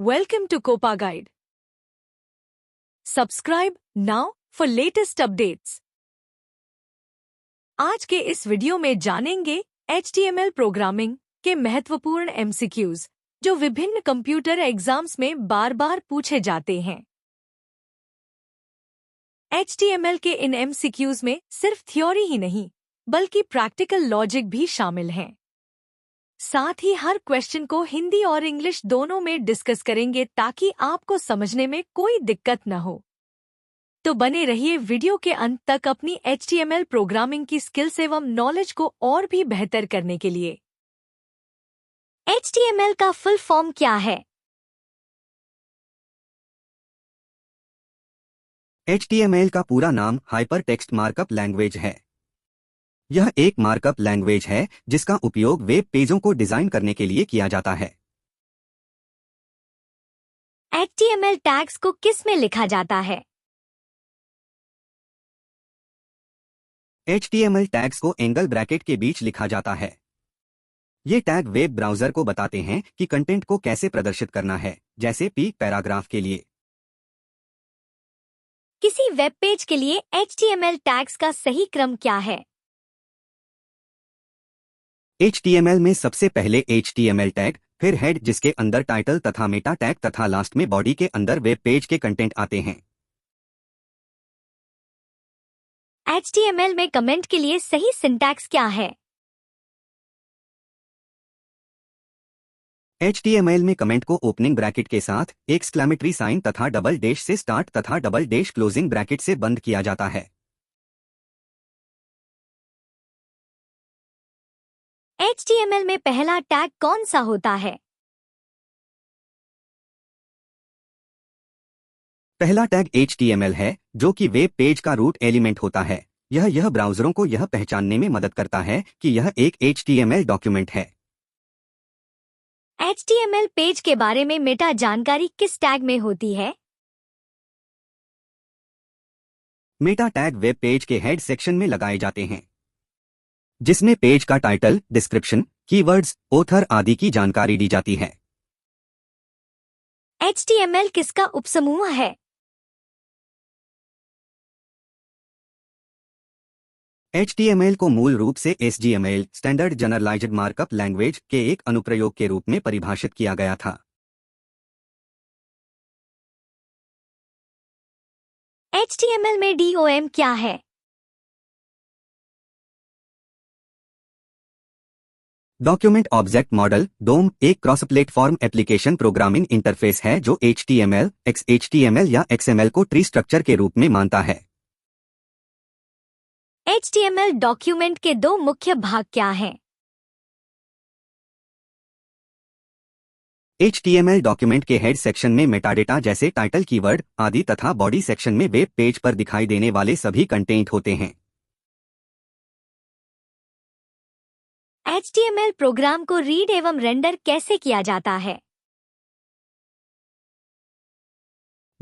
Welcome to Copa Guide. Subscribe now for latest updates. आज के इस वीडियो में जानेंगे HTML प्रोग्रामिंग के महत्वपूर्ण MCQs जो विभिन्न कंप्यूटर एग्जाम्स में बार बार पूछे जाते हैं। HTML के इन MCQs में सिर्फ थ्योरी ही नहीं बल्कि प्रैक्टिकल लॉजिक भी शामिल हैं। साथ ही हर क्वेश्चन को हिंदी और इंग्लिश दोनों में डिस्कस करेंगे ताकि आपको समझने में कोई दिक्कत न हो। तो बने रहिए वीडियो के अंत तक अपनी HTML प्रोग्रामिंग की स्किल्स एवं नॉलेज को और भी बेहतर करने के लिए। HTML का फुल फॉर्म क्या है? HTML का पूरा नाम हाइपर टेक्स्ट मार्कअप लैंग्वेज है। यह एक मार्कअप लैंग्वेज है जिसका उपयोग वेब पेजों को डिजाइन करने के लिए किया जाता है। HTML टैग्स को किस में लिखा जाता है? HTML टैग्स को एंगल ब्रैकेट के बीच लिखा जाता है। ये टैग वेब ब्राउज़र को बताते हैं कि कंटेंट को कैसे प्रदर्शित करना है, जैसे पैराग्राफ के लिए। किसी वेब पेज के लिए HTML टैग्स का सही क्रम क्या है? HTML में सबसे पहले HTML टैग, फिर हेड जिसके अंदर टाइटल तथा मेटा टैग तथा लास्ट में बॉडी के अंदर वेब पेज के कंटेंट आते हैं। HTML में कमेंट के लिए सही सिंटैक्स क्या है? HTML में कमेंट को ओपनिंग ब्रैकेट के साथ एक्सक्लेमेटरी साइन तथा डबल डैश से स्टार्ट तथा डबल डैश क्लोजिंग ब्रैकेट से बंद किया जाता है। HTML में पहला टैग कौन सा होता है? पहला टैग HTML है जो कि वेब पेज का रूट एलिमेंट होता है। यह ब्राउज़रों को यह पहचानने में मदद करता है कि यह एक HTML डॉक्यूमेंट है। HTML पेज के बारे में मेटा जानकारी किस टैग में होती है? मेटा टैग वेब पेज के हेड सेक्शन में लगाए जाते हैं, जिसमें पेज का टाइटल, डिस्क्रिप्शन, कीवर्ड्स, ऑथर आदि की जानकारी दी जाती है। HTML किसका उपसमूह है? HTML को मूल रूप से SGML standard generalized markup language के एक अनुप्रयोग के रूप में परिभाषित किया गया था। HTML में DOM क्या है? डॉक्यूमेंट ऑब्जेक्ट मॉडल DOM एक cross platform application programming interface है जो HTML, XHTML या XML को ट्री स्ट्रक्चर के रूप में मानता है। HTML डॉक्यूमेंट के दो मुख्य भाग क्या हैं? HTML डॉक्यूमेंट के हेड सेक्शन में मेटाडेटा जैसे टाइटल, कीवर्ड आदि तथा बॉडी सेक्शन में वेब पेज पर दिखाई देने वाले सभी कंटेंट होते हैं। HTML प्रोग्राम को रीड एवं रेंडर कैसे किया जाता है?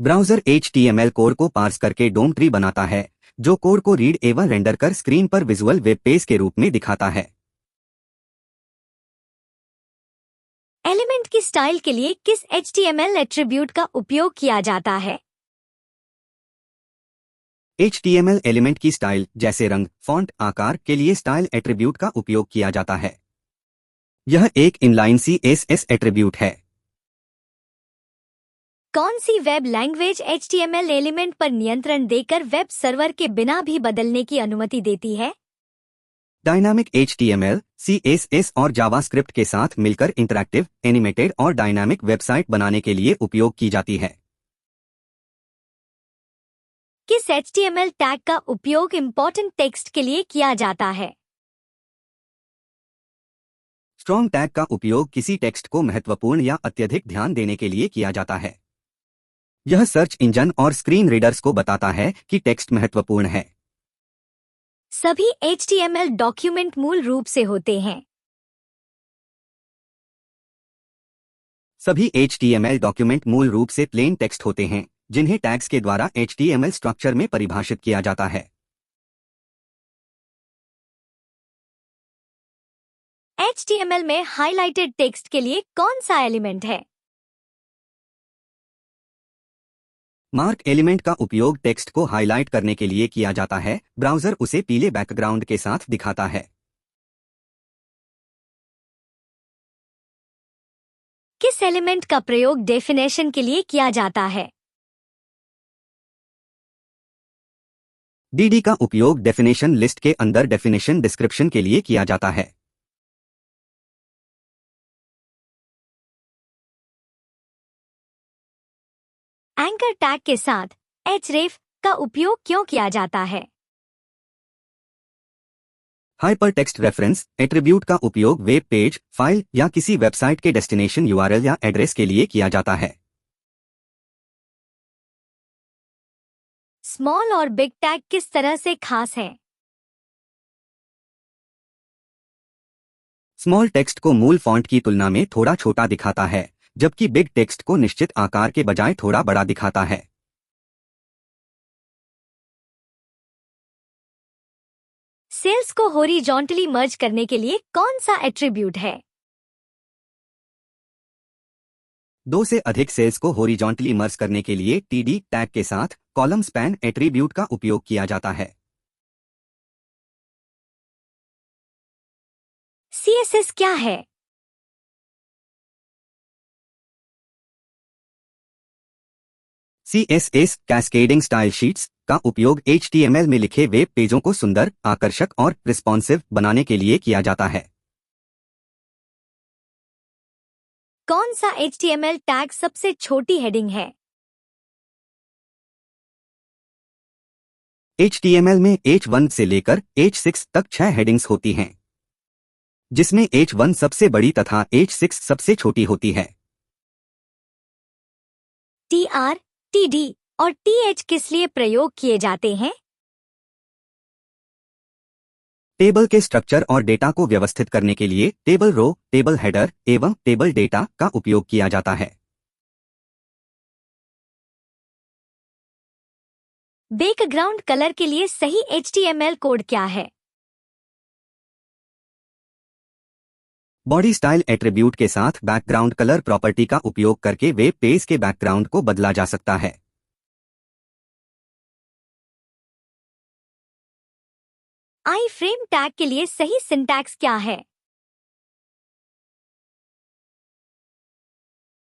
ब्राउज़र HTML कोड को पार्स करके DOM ट्री बनाता है, जो कोड को रीड एवं रेंडर कर स्क्रीन पर विजुअल वेब पेज के रूप में दिखाता है। एलिमेंट की स्टाइल के लिए किस HTML एट्रीब्यूट का उपयोग किया जाता है? HTML एलिमेंट की स्टाइल जैसे रंग, फॉन्ट, आकार के लिए स्टाइल एट्रीब्यूट का उपयोग किया जाता है। यह एक इनलाइन CSS एट्रीब्यूट है। कौन सी वेब लैंग्वेज HTML एलिमेंट पर नियंत्रण देकर वेब सर्वर के बिना भी बदलने की अनुमति देती है? डायनामिक HTML, CSS और जावास्क्रिप्ट के साथ मिलकर इंटरैक्टिव, एनिमेटेड और डायनामिक वेबसाइट बनाने के लिए उपयोग की जाती है। किस HTML टैग का उपयोग इंपॉर्टेंट टेक्स्ट के लिए किया जाता है? स्ट्रॉन्ग टैग का उपयोग किसी टेक्स्ट को महत्वपूर्ण या अत्यधिक ध्यान देने के लिए किया जाता है। यह सर्च इंजन और स्क्रीन रीडर्स को बताता है कि टेक्स्ट महत्वपूर्ण है। सभी HTML डॉक्यूमेंट मूल रूप से होते हैं। सभी HTML डॉक्यूमेंट मूल रूप से प्लेन टेक्स्ट होते हैं, जिन्हें टैग्स के द्वारा HTML स्ट्रक्चर में परिभाषित किया जाता है। HTML में हाइलाइटेड टेक्स्ट के लिए कौन सा एलिमेंट है? मार्क एलिमेंट का उपयोग टेक्स्ट को हाईलाइट करने के लिए किया जाता है। ब्राउज़र उसे पीले बैकग्राउंड के साथ दिखाता है। किस एलिमेंट का प्रयोग डेफिनेशन के लिए किया जाता है? डीडी का उपयोग डेफिनेशन लिस्ट के अंदर डेफिनेशन डिस्क्रिप्शन के लिए किया जाता है। एंकर टैग के साथ href का उपयोग क्यों किया जाता है? हाइपरटेक्स्ट रेफरेंस एट्रीब्यूट का उपयोग वेब पेज, फाइल या किसी वेबसाइट के डेस्टिनेशन यूआरएल या एड्रेस के लिए किया जाता है। स्मॉल और बिग टैग किस तरह से खास है? स्मॉल टेक्स्ट को मूल फॉन्ट की तुलना में थोड़ा छोटा दिखाता है, जबकि बिग टेक्स्ट को निश्चित आकार के बजाय थोड़ा बड़ा दिखाता है। सेल्स को हॉरिजॉन्टली मर्ज करने के लिए कौन सा एट्रीब्यूट है? 2 से अधिक सेल्स को हॉरिजॉन्टली मर्ज करने के लिए टीडी टैग के साथ कॉलम स्पैन एट्रीब्यूट का उपयोग किया जाता है। CSS क्या है? CSS कैस्केडिंग स्टाइल शीट्स का उपयोग HTML में लिखे वेब पेजों को सुंदर, आकर्षक और रिस्पॉन्सिव बनाने के लिए किया जाता है। कौन सा HTML टैग सबसे छोटी हेडिंग है? HTML में H1 से लेकर H6 तक 6 हेडिंग्स होती हैं, जिसमें H1 सबसे बड़ी तथा H6 सबसे छोटी होती है। TR, TD और TH किस लिए प्रयोग किए जाते हैं? टेबल के स्ट्रक्चर और डेटा को व्यवस्थित करने के लिए टेबल रो, टेबल हेडर एवं टेबल डेटा का उपयोग किया जाता है। बैकग्राउंड कलर के लिए सही HTML कोड क्या है? बॉडी स्टाइल एट्रीब्यूट के साथ बैकग्राउंड कलर प्रॉपर्टी का उपयोग करके वेब पेज के बैकग्राउंड को बदला जा सकता है। आई फ्रेम टैग के लिए सही सिंटैक्स क्या है?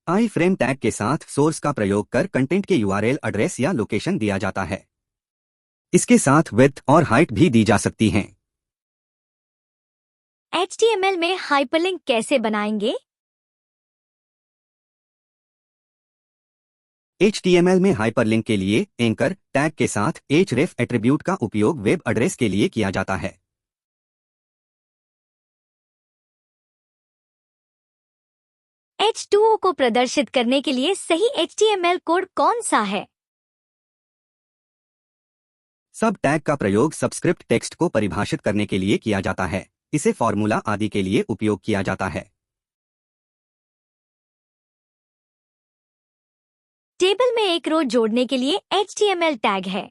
आई फ्रेम टैग के साथ सोर्स का प्रयोग कर कंटेंट के यूआरएल एड्रेस या लोकेशन दिया जाता है। इसके साथ विड्थ और हाइट भी दी जा सकती हैं। HTML में हाइपरलिंक कैसे बनाएंगे? HTML में हाइपरलिंक के लिए एंकर टैग के साथ href एट्रीब्यूट का उपयोग वेब एड्रेस के लिए किया जाता है। H2O को प्रदर्शित करने के लिए सही HTML कोड कौन सा है? सब टैग का प्रयोग सबस्क्रिप्ट टेक्स्ट को परिभाषित करने के लिए किया जाता है। इसे फॉर्मूला आदि के लिए उपयोग किया जाता है। टेबल में एक रो जोड़ने के लिए HTML टैग है।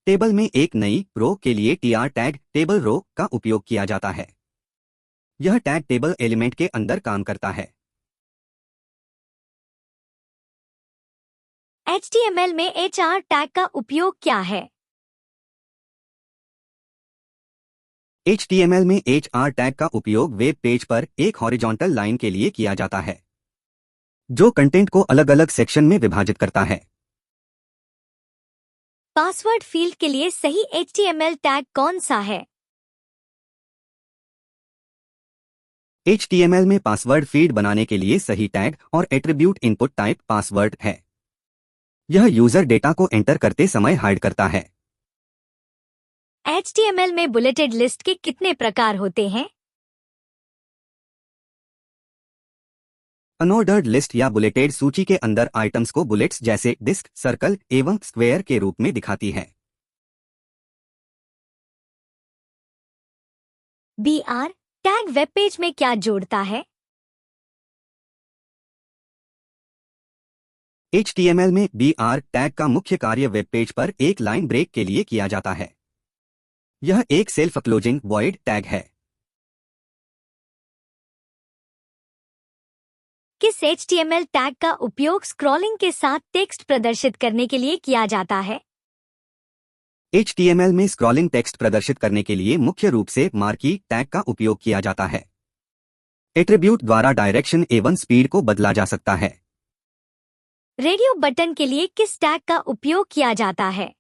टेबल में एक नई रो के लिए TR टैग टेबल रो का उपयोग किया जाता है। यह टैग टेबल एलिमेंट के अंदर काम करता है। HTML में HR टैग का उपयोग क्या है? HTML में HR टैग का उपयोग वेब पेज पर एक हॉरिजॉन्टल लाइन के लिए किया जाता है, जो कंटेंट को अलग अलग सेक्शन में विभाजित करता है। पासवर्ड फील्ड के लिए सही HTML टैग कौन सा है? HTML में पासवर्ड फील्ड बनाने के लिए सही टैग और एट्रीब्यूट इनपुट टाइप पासवर्ड है। यह यूजर डेटा को एंटर करते समय हाइड करता है। HTML में बुलेटेड लिस्ट के कितने प्रकार होते हैं? अनऑर्डर्ड लिस्ट या बुलेटेड सूची के अंदर आइटम्स को बुलेट्स जैसे डिस्क, सर्कल एवं स्क्वायर के रूप में दिखाती है। BR टैग वेब पेज में क्या जोड़ता है? HTML में BR टैग का मुख्य कार्य वेब पेज पर एक लाइन ब्रेक के लिए किया जाता है। यह एक सेल्फ क्लोजिंग वॉइड टैग है। किस HTML टैग का उपयोग स्क्रॉलिंग के साथ टेक्स्ट प्रदर्शित करने के लिए किया जाता है? HTML में स्क्रॉलिंग टेक्स्ट प्रदर्शित करने के लिए मुख्य रूप से मार्की टैग का उपयोग किया जाता है। एट्रीब्यूट द्वारा डायरेक्शन एवं स्पीड को बदला जा सकता है। रेडियो बटन के लिए किस टैग का उपयोग किया जाता है?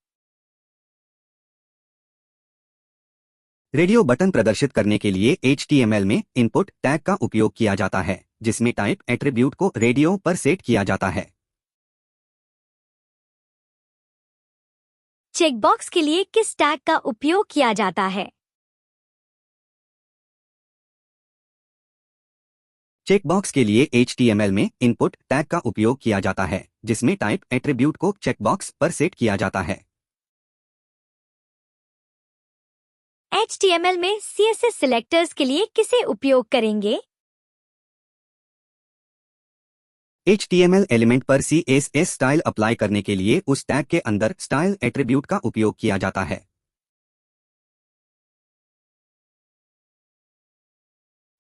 रेडियो बटन प्रदर्शित करने के लिए HTML में इनपुट टैग का उपयोग किया जाता है, जिसमें टाइप एट्रीब्यूट को रेडियो पर सेट किया जाता है। चेकबॉक्स के लिए किस टैग का उपयोग किया जाता है? चेकबॉक्स के लिए HTML में इनपुट टैग का उपयोग किया जाता है, जिसमें टाइप एट्रीब्यूट को चेकबॉक्स पर सेट किया जाता है। HTML में CSS सिलेक्टर्स के लिए किसे उपयोग करेंगे? HTML एलिमेंट पर CSS स्टाइल अप्लाई करने के लिए उस टैग के अंदर स्टाइल एट्रीब्यूट का उपयोग किया जाता है।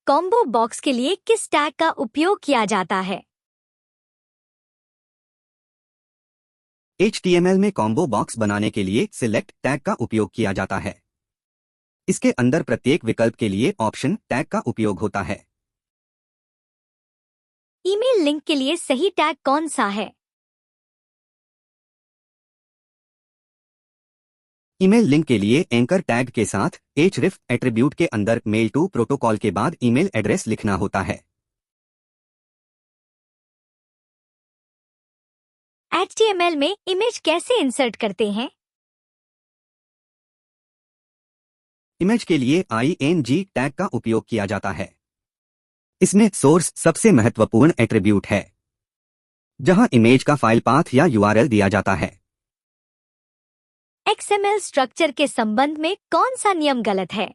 कॉम्बो बॉक्स के लिए किस टैग का उपयोग किया जाता है? HTML में कॉम्बो बॉक्स बनाने के लिए सिलेक्ट टैग का उपयोग किया जाता है। इसके अंदर प्रत्येक विकल्प के लिए ऑप्शन टैग का उपयोग होता है। ईमेल लिंक के लिए सही टैग कौन सा है? ईमेल लिंक के लिए एंकर टैग के साथ href एट्रीब्यूट के अंदर मेल टू प्रोटोकॉल के बाद ईमेल एड्रेस लिखना होता है। HTML में इमेज कैसे इंसर्ट करते हैं? इमेज के लिए ing टैग का उपयोग किया जाता है। इसमें सोर्स सबसे महत्वपूर्ण एट्रीब्यूट है, जहां इमेज का फाइल पाथ या URL दिया जाता है। XML स्ट्रक्चर के संबंध में कौन सा नियम गलत है?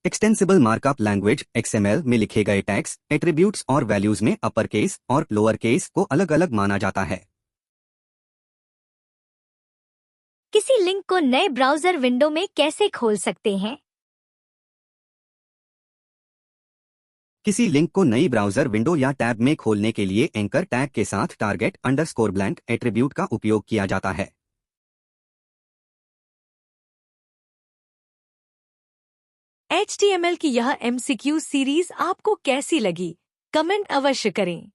एक्सटेंसिबल मार्कअप लैंग्वेज XML में लिखे गए टैग्स, एट्रीब्यूट्स और वैल्यूज में अपर केस और लोअर केस को अलग अलग माना जाता है। किसी लिंक को नए ब्राउज़र विंडो में कैसे खोल सकते हैं? किसी लिंक को नई ब्राउज़र विंडो या टैब में खोलने के लिए एंकर टैग के साथ टारगेट अंडरस्कोर ब्लैंक एट्रीब्यूट का उपयोग किया जाता है। HTML की यह MCQ सीरीज आपको कैसी लगी? कमेंट अवश्य करें।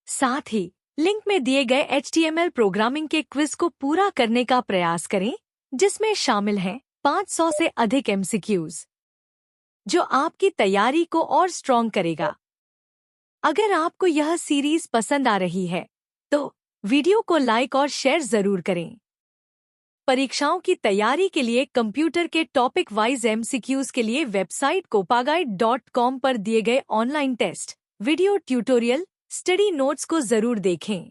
साथ ही लिंक में दिए गए HTML प्रोग्रामिंग के क्विज को पूरा करने का प्रयास करें, जिसमें शामिल हैं 500 से अधिक MCQs, जो आपकी तैयारी को और स्ट्रॉन्ग करेगा। अगर आपको यह सीरीज पसंद आ रही है, तो वीडियो को लाइक और शेयर जरूर करें। परीक्षाओं की तैयारी के लिए कंप्यूटर के टॉपिक वाइज MCQs के लिए वेबसाइट copagite.com पर दिए गए online test, video tutorial, study notes को जरूर देखें।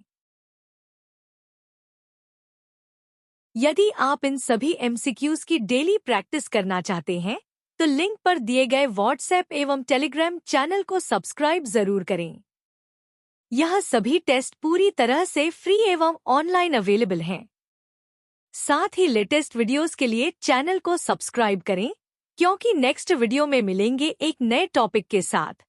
यदि आप इन सभी MCQs की डेली प्रैक्टिस करना चाहते हैं, तो लिंक पर दिए गए व्हाट्सएप एवं टेलीग्राम चैनल को सब्सक्राइब जरूर करें। यह सभी टेस्ट पूरी तरह से फ्री एवं ऑनलाइन अवेलेबल हैं। साथ ही लेटेस्ट वीडियोस के लिए चैनल को सब्सक्राइब करें, क्योंकि नेक्स्ट वीडियो में मिलेंगे एक नए टॉपिक के साथ।